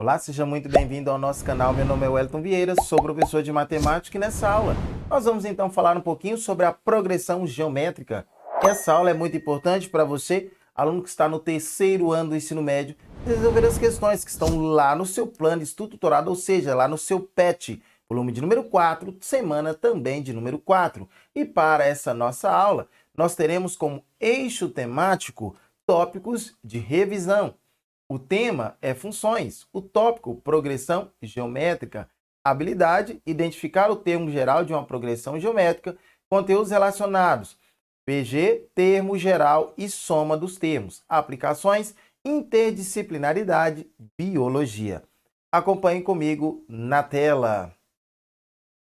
Olá, seja muito bem-vindo ao nosso canal. Meu nome é Wellington Vieira, sou professor de matemática e nessa aula nós vamos então falar um pouquinho sobre a progressão geométrica. Essa aula é muito importante para você, aluno que está no terceiro ano do ensino médio, resolver as questões que estão lá no seu plano de estudo tutorado, ou seja, lá no seu PET, volume de número 4, semana também de número 4. E para essa nossa aula, nós teremos como eixo temático tópicos de revisão. O tema é funções, o tópico progressão geométrica, habilidade, identificar o termo geral de uma progressão geométrica, conteúdos relacionados, PG, termo geral e soma dos termos, aplicações, interdisciplinaridade, biologia. Acompanhe comigo na tela.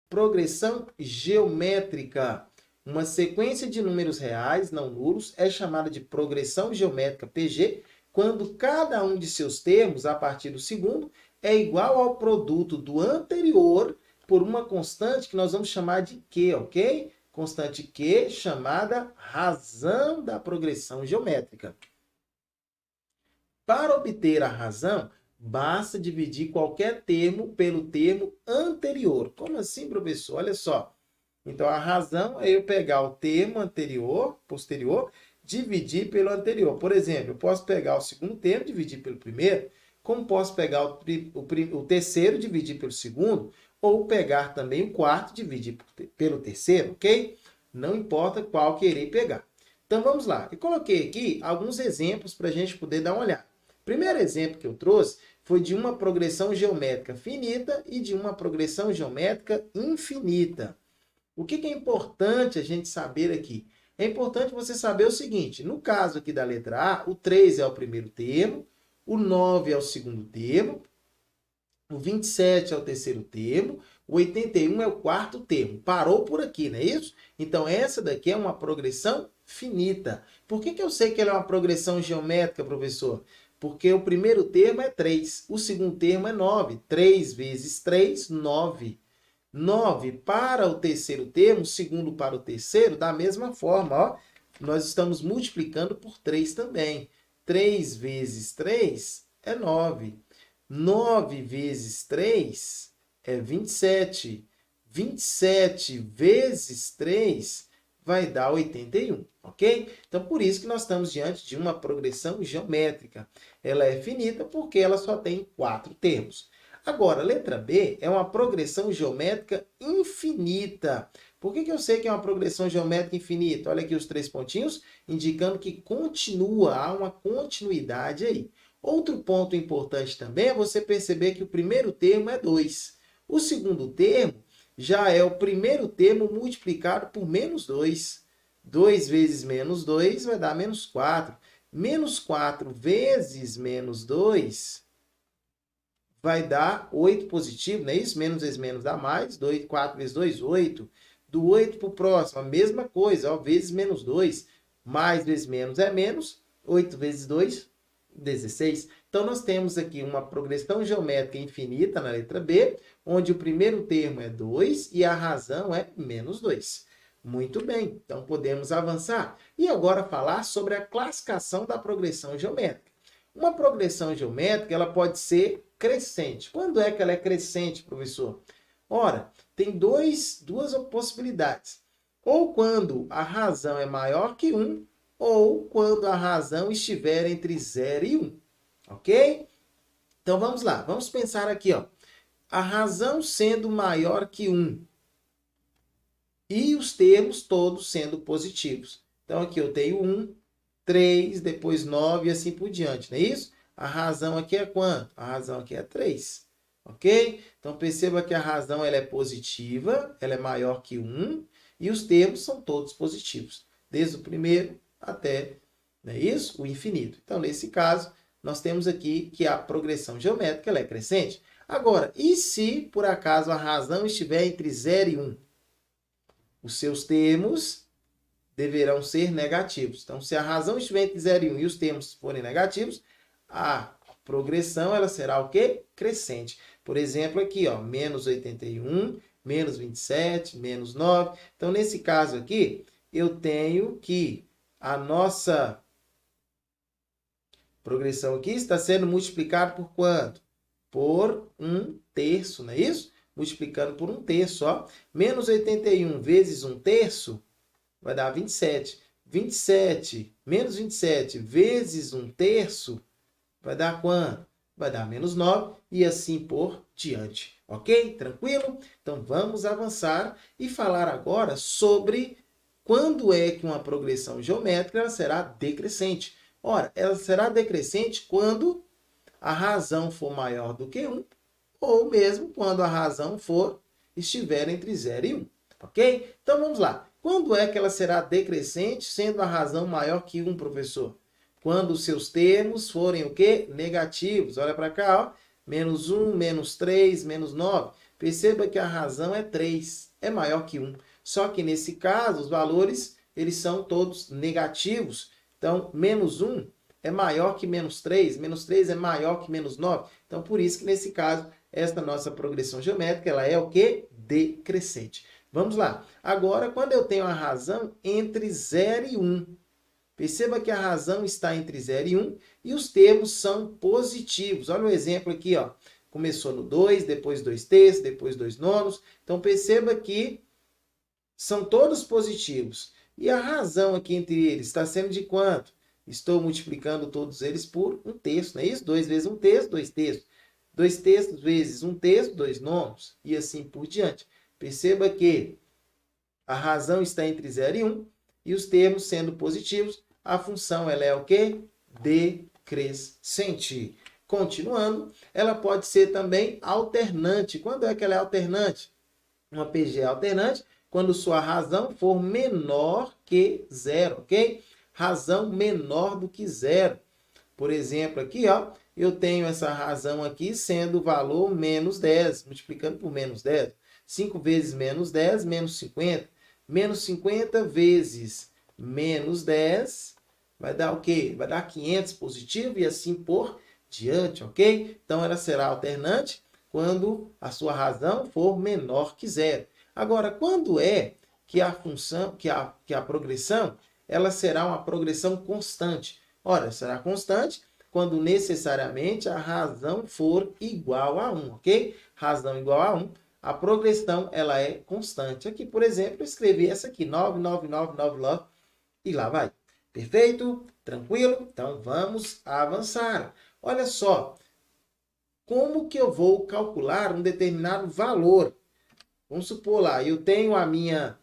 Progressão geométrica. Uma sequência de números reais, não nulos, é chamada de progressão geométrica PG, quando cada um de seus termos, a partir do segundo, é igual ao produto do anterior por uma constante que nós vamos chamar de Q, ok? Constante Q, chamada razão da progressão geométrica. Para obter a razão, basta dividir qualquer termo pelo termo anterior. Como assim, professor? Olha só. Então, a razão é eu pegar o termo anterior, posterior, dividir pelo anterior. Por exemplo, eu posso pegar o segundo termo, dividir pelo primeiro, como posso pegar o terceiro, dividir pelo segundo, ou pegar também o quarto, dividir pelo terceiro, ok? Não importa qual querer pegar. Então, vamos lá. Eu coloquei aqui alguns exemplos para a gente poder dar uma olhada. O primeiro exemplo que eu trouxe foi de uma progressão geométrica finita e de uma progressão geométrica infinita. O que é importante a gente saber aqui? É importante você saber o seguinte, no caso aqui da letra A, o 3 é o primeiro termo, o 9 é o segundo termo, o 27 é o terceiro termo, o 81 é o quarto termo. Parou por aqui, não é isso? Então, essa daqui é uma progressão finita. Por que eu sei que ela é uma progressão geométrica, professor? Porque o primeiro termo é 3, o segundo termo é 9. 3 vezes 3, 9. 9 para o terceiro termo, segundo para o terceiro, da mesma forma, ó, nós estamos multiplicando por 3 também. 3 vezes 3 é 9. 9 vezes 3 é 27. 27 vezes 3 vai dar 81, ok? Então, por isso que nós estamos diante de uma progressão geométrica. Ela é finita porque ela só tem 4 termos. Agora, letra B é uma progressão geométrica infinita. Por que eu sei que é uma progressão geométrica infinita? Olha aqui os 3 pontinhos, indicando que continua, há uma continuidade aí. Outro ponto importante também é você perceber que o primeiro termo é 2. O segundo termo já é o primeiro termo multiplicado por menos 2. 2 vezes menos 2 vai dar menos 4. Menos 4 vezes menos 2 vai dar 8 positivo, não é isso? Menos vezes menos dá mais. 2, 4 vezes 2, 8. Do 8 para o próximo, a mesma coisa, ó, vezes menos 2. Mais vezes menos é menos. 8 vezes 2, 16. Então, nós temos aqui uma progressão geométrica infinita na letra B, onde o primeiro termo é 2 e a razão é menos 2. Muito bem, então podemos avançar. E agora falar sobre a classificação da progressão geométrica. Uma progressão geométrica ela pode ser crescente. Quando é que ela é crescente, professor? Ora, tem duas possibilidades. Ou quando a razão é maior que 1, ou quando a razão estiver entre 0 e 1. Ok? Então vamos lá, vamos pensar aqui, ó. A razão sendo maior que 1 e os termos todos sendo positivos. Então aqui eu tenho 1, 3, depois 9 e assim por diante, não é isso? A razão aqui é quanto? A razão aqui é 3. Ok? Então perceba que a razão ela é positiva, ela é maior que 1 e os termos são todos positivos, desde o primeiro até, não é isso? O infinito. Então, nesse caso, nós temos aqui que a progressão geométrica ela é crescente. Agora, e se por acaso a razão estiver entre 0 e 1? Os seus termos deverão ser negativos. Então, se a razão estiver entre 0 e 1 e os termos forem negativos, a progressão ela será o quê? Crescente. Por exemplo, aqui, ó, menos 81, menos 27, menos 9. Então, nesse caso aqui, eu tenho que a nossa progressão aqui está sendo multiplicada por quanto? por 1/3, não é isso? Multiplicando por 1/3, ó. Menos 81 vezes 1/3 vai dar 27. 27 menos 27 vezes 1/3 vai dar quanto? Vai dar menos 9 e assim por diante. Ok? Tranquilo? Então vamos avançar e falar agora sobre quando é que uma progressão geométrica ela será decrescente. Ora, ela será decrescente quando a razão for maior do que 1 ou mesmo quando a razão estiver entre 0 e 1. Ok? Então vamos lá. Quando é que ela será decrescente, sendo a razão maior que 1, professor? Quando os seus termos forem o quê? Negativos. Olha para cá, ó. Menos 1, menos 3, menos 9. Perceba que a razão é 3, é maior que 1. Só que nesse caso, os valores eles são todos negativos. Então, menos 1 é maior que menos 3 é maior que menos 9. Então, por isso que nesse caso, esta nossa progressão geométrica ela é o quê? Decrescente. Vamos lá. Agora, quando eu tenho a razão entre 0 e 1, perceba que a razão está entre 0 e 1 e os termos são positivos. Olha o exemplo aqui, ó. Começou no 2, depois 2/3, depois 2/9. Então, perceba que são todos positivos. E a razão aqui entre eles está sendo de quanto? Estou multiplicando todos eles por 1/3, não é isso? 2 vezes 1/3, 2/3. 2/3 vezes 1/3, 2/9. E assim por diante. Perceba que a razão está entre 0 e 1 e os termos sendo positivos, a função ela é o quê? Decrescente. Continuando, ela pode ser também alternante. Quando é que ela é alternante? Uma PG é alternante quando sua razão for menor que 0, ok? Razão menor do que 0. Por exemplo, aqui, ó, eu tenho essa razão aqui sendo o valor menos 10, multiplicando por menos 10. 5 vezes menos 10, menos 50. Menos 50 vezes menos 10 vai dar o quê? Vai dar 500 positivo e assim por diante, ok? Então, ela será alternante quando a sua razão for menor que 0. Agora, quando é que a função, que a progressão, ela será uma progressão constante? Ora, será constante quando necessariamente a razão for igual a 1, ok? Razão igual a 1. A progressão ela é constante. Aqui, por exemplo, eu escrevi essa aqui, 99999, e lá vai. Perfeito? Tranquilo? Então, vamos avançar. Olha só, como que eu vou calcular um determinado valor? Vamos supor lá, eu tenho a minha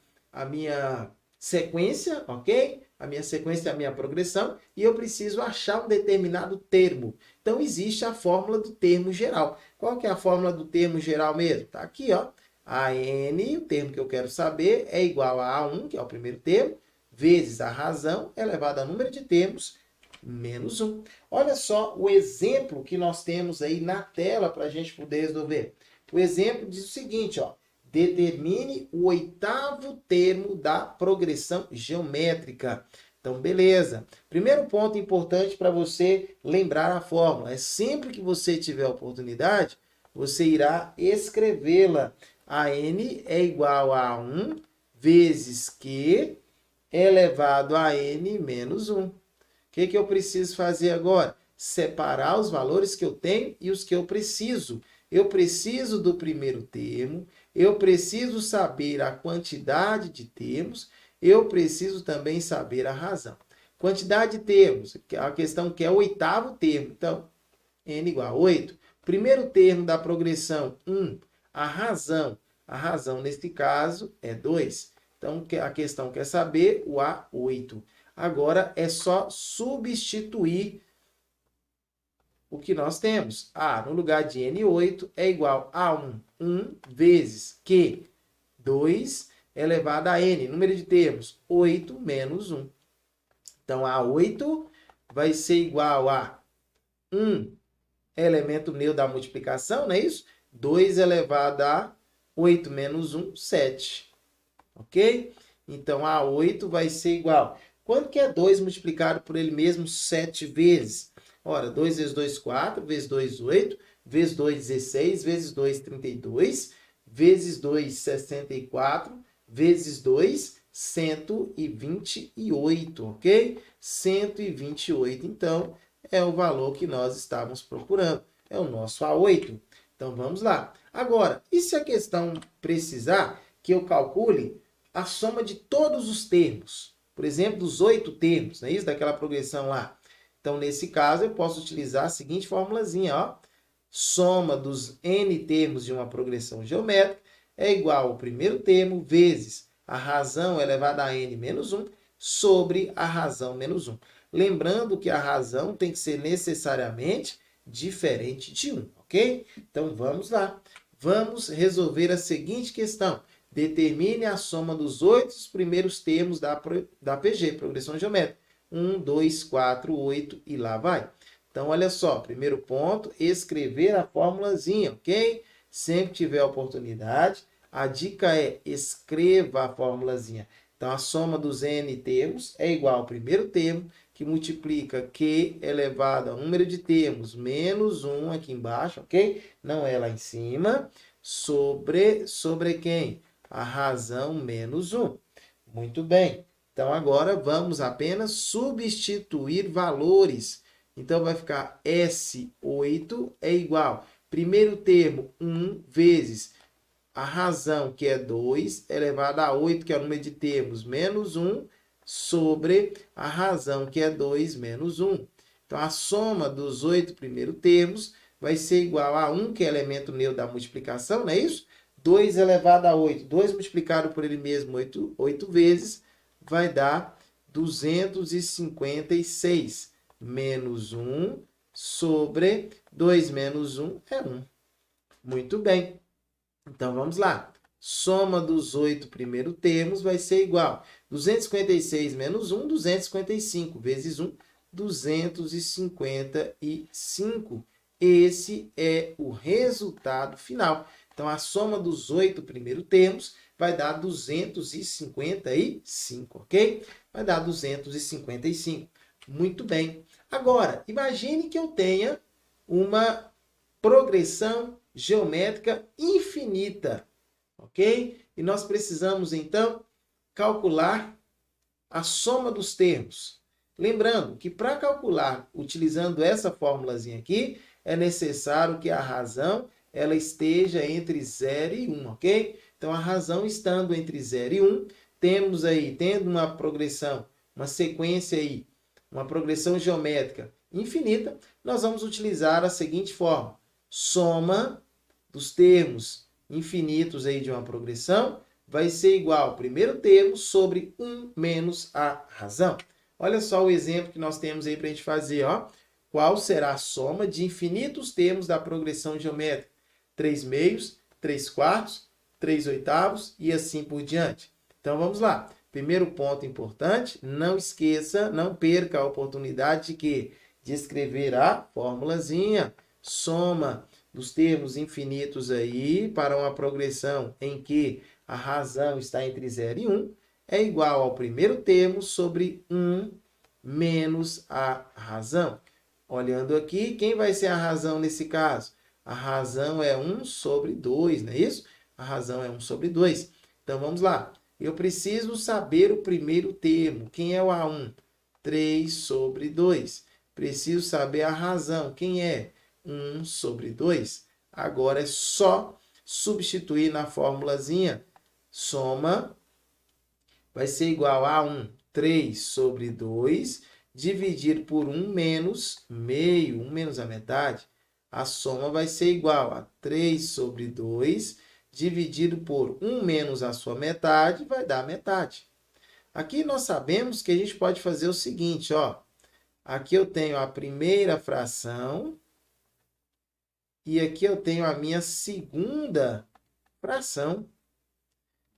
sequência, ok? A minha sequência é a minha progressão e eu preciso achar um determinado termo. Então, existe a fórmula do termo geral. Qual que é a fórmula do termo geral mesmo? Está aqui, ó. A n, o termo que eu quero saber, é igual a A1, que é o primeiro termo, vezes a razão elevado ao número de termos, menos 1. Olha só o exemplo que nós temos aí na tela para a gente poder resolver. O exemplo diz o seguinte, ó. Determine o 8º termo da progressão geométrica. Então, beleza. Primeiro ponto importante para você lembrar a fórmula. É sempre que você tiver a oportunidade, você irá escrevê-la. A n é igual a 1 vezes Q elevado a n menos 1. O que eu preciso fazer agora? Separar os valores que eu tenho e os que eu preciso. Eu preciso do primeiro termo, eu preciso saber a quantidade de termos, eu preciso também saber a razão. Quantidade de termos, a questão que é o 8º termo. Então, n igual a 8. Primeiro termo da progressão, 1. A razão neste caso é 2. Então, a questão quer saber o A8. Agora, é só substituir o que nós temos. A, no lugar de N8, é igual a 1. 1 vezes Q, 2 elevado a N. Número de termos, 8 menos 1. Então, A8 vai ser igual a 1 elemento neutro da multiplicação, não é isso? 2 elevado a 8 menos 1, 7. Ok? Então, A8 vai ser igual. Quanto que é 2 multiplicado por ele mesmo 7 vezes? Ora, 2 vezes 2, 4, vezes 2, 8, vezes 2, 16, vezes 2, 32, vezes 2, 64, vezes 2, 128, ok? 128, então, é o valor que nós estávamos procurando. É o nosso A8. Então, vamos lá. Agora, e se a questão precisar que eu calcule a soma de todos os termos? Por exemplo, dos 8 termos, não é isso? Daquela progressão lá. Então, nesse caso, eu posso utilizar a seguinte formulazinha, ó. Soma dos n termos de uma progressão geométrica é igual ao primeiro termo vezes a razão elevada a n menos 1 sobre a razão menos 1. Lembrando que a razão tem que ser necessariamente diferente de 1, ok? Então, vamos lá. Vamos resolver a seguinte questão. Determine a soma dos 8 primeiros termos da PG, progressão geométrica. 1, 2, 4, 8 e lá vai. Então, olha só, primeiro ponto, escrever a formulazinha, ok? Sempre que tiver oportunidade, a dica é escreva a formulazinha. Então, a soma dos n termos é igual ao primeiro termo, que multiplica Q elevado ao número de termos, menos 1 aqui embaixo, ok? Não é lá em cima, sobre quem? A razão menos 1. Muito bem. Então, agora vamos apenas substituir valores. Então, vai ficar S8 é igual. Primeiro termo, 1 vezes a razão, que é 2, elevado a 8, que é o número de termos, menos 1, sobre a razão, que é 2 menos 1. Então, a soma dos 8 primeiros termos vai ser igual a 1, que é elemento neutro da multiplicação, não é isso? 2 elevado a 8. 2 multiplicado por ele mesmo 8 vezes, vai dar 256. Menos 1 sobre 2 menos 1 é 1. Muito bem. Então, vamos lá. Soma dos 8 primeiros termos vai ser igual. 256 menos 1, 255. Vezes 1, 255. Esse é o resultado final. Então, a soma dos 8 primeiros termos vai dar 255, ok? Vai dar 255. Muito bem. Agora, imagine que eu tenha uma progressão geométrica infinita, ok? E nós precisamos, então, calcular a soma dos termos. Lembrando que para calcular, utilizando essa formulazinha aqui, é necessário que a razão ela esteja entre 0 e 1, ok? Então, a razão estando entre 0 e 1, temos aí, tendo uma progressão, uma sequência aí, uma progressão geométrica infinita, nós vamos utilizar a seguinte forma. Soma dos termos infinitos aí de uma progressão vai ser igual ao primeiro termo sobre 1 menos a razão. Olha só o exemplo que nós temos aí para a gente fazer, ó. Qual será a soma de infinitos termos da progressão geométrica? 3 meios, 3 quartos, 3 oitavos e assim por diante. Então, vamos lá. Primeiro ponto importante, não esqueça, não perca a oportunidade de quê? De escrever a formulazinha. Soma dos termos infinitos aí para uma progressão em que a razão está entre 0 e 1 é igual ao primeiro termo sobre 1 menos a razão. Olhando aqui, quem vai ser a razão nesse caso? A razão é 1 sobre 2, não é isso? A razão é 1 sobre 2. Então, vamos lá. Eu preciso saber o primeiro termo. Quem é o A1? 3 sobre 2. Preciso saber a razão. Quem é? 1 sobre 2. Agora é só substituir na formulazinha. Soma vai ser igual a 1, 3 sobre 2, dividir por 1 menos meio, 1 menos a metade. A soma vai ser igual a 3 sobre 2, dividido por 1 menos a sua metade, vai dar metade. Aqui nós sabemos que a gente pode fazer o seguinte, ó. Aqui eu tenho a primeira fração e aqui eu tenho a minha segunda fração.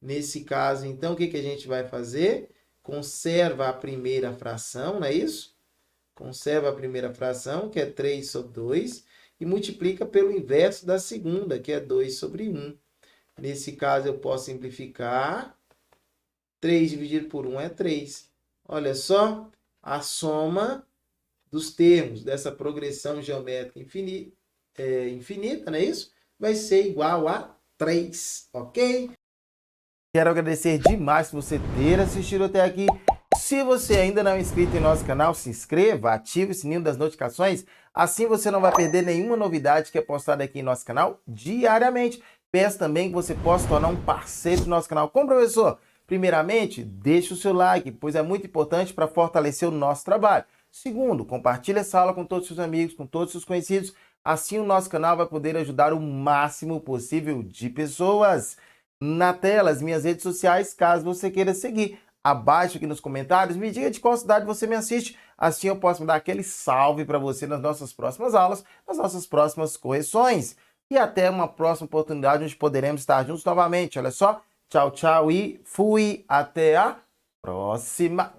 Nesse caso, então, o que a gente vai fazer? Conserva a primeira fração, não é isso? Conserva a primeira fração, que é 3 sobre 2, e multiplica pelo inverso da segunda, que é 2 sobre 1. Nesse caso, eu posso simplificar. 3 dividido por 1 é 3. Olha só, a soma dos termos dessa progressão geométrica infinita, não é isso? Vai ser igual a 3, ok? Quero agradecer demais por você ter assistido até aqui. Se você ainda não é inscrito em nosso canal, se inscreva, ative o sininho das notificações, assim você não vai perder nenhuma novidade que é postada aqui em nosso canal diariamente. Peço também que você possa tornar um parceiro do nosso canal. Como professor, primeiramente, deixe o seu like, pois é muito importante para fortalecer o nosso trabalho. Segundo, compartilhe essa aula com todos os seus amigos, com todos os seus conhecidos. Assim o nosso canal vai poder ajudar o máximo possível de pessoas. Na tela, as minhas redes sociais, caso você queira seguir. Abaixo aqui nos comentários, me diga de qual cidade você me assiste. Assim eu posso dar aquele salve para você nas nossas próximas aulas, nas nossas próximas correções. E até uma próxima oportunidade onde poderemos estar juntos novamente. Olha só, tchau, tchau e fui. Até a próxima.